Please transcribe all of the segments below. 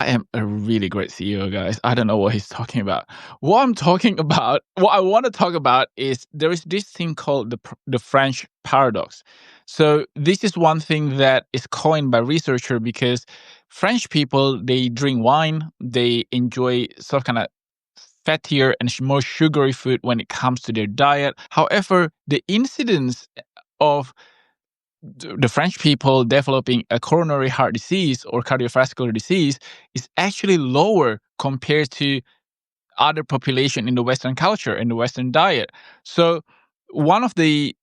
am a really great CEO, guys. I don't know what he's talking about. What I want to talk about is there is this thing called the French paradox. So this is one thing that is coined by researcher because French people, they drink wine, they enjoy sort of kind of fattier and more sugary food when it comes to their diet. However, the incidence of the French people developing a coronary heart disease or cardiovascular disease is actually lower compared to other population in the Western culture in the Western diet. So one of the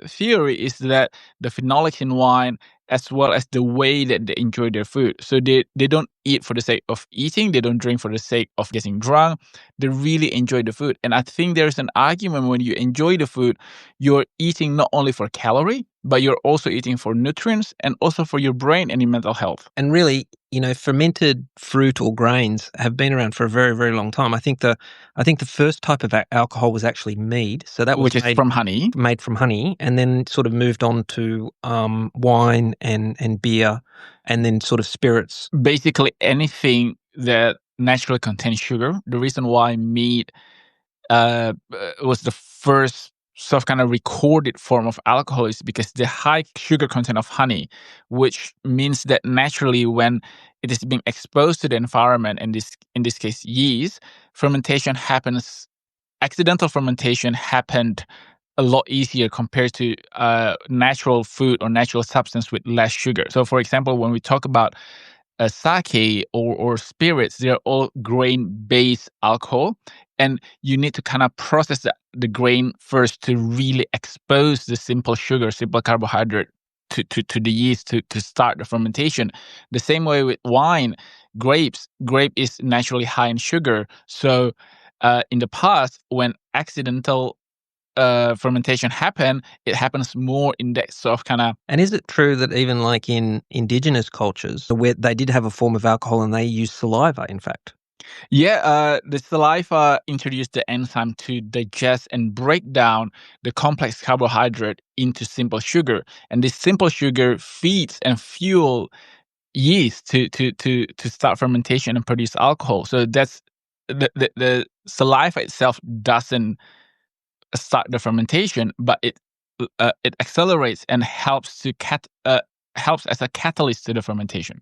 theory is that the phenolics in wine, as well as the way that they enjoy their food. So they don't eat for the sake of eating, they don't drink for the sake of getting drunk. They really enjoy the food. And I think there's an argument when you enjoy the food, you're eating not only for calorie, but you're also eating for nutrients and also for your brain and your mental health. And really, fermented fruit or grains have been around for a very, very long time. I think the first type of alcohol was actually mead. So that was Which is from honey. made from honey, and then sort of moved on to wine and beer, and then sort of spirits. Basically anything that naturally contains sugar. The reason why mead was the first sort of kind of recorded form of alcohol is because the high sugar content of honey, which means that naturally when it is being exposed to the environment, and in this case yeast, accidental fermentation happened a lot easier compared to natural food or natural substance with less sugar. So for example, when we talk about sake or spirits, they're all grain-based alcohol, and you need to kind of process the grain first to really expose the simple sugar, simple carbohydrate to the yeast to start the fermentation. The same way with wine, grape is naturally high in sugar. So in the past, when accidental fermentation happen, it happens more in that sort of kind of. And is it true that even like in indigenous cultures, where they did have a form of alcohol and they used saliva, in fact? Yeah, the saliva introduced the enzyme to digest and break down the complex carbohydrate into simple sugar, and this simple sugar feeds and fuel yeast to start fermentation and produce alcohol. So that's the saliva itself doesn't start the fermentation, but it accelerates and helps as a catalyst to the fermentation.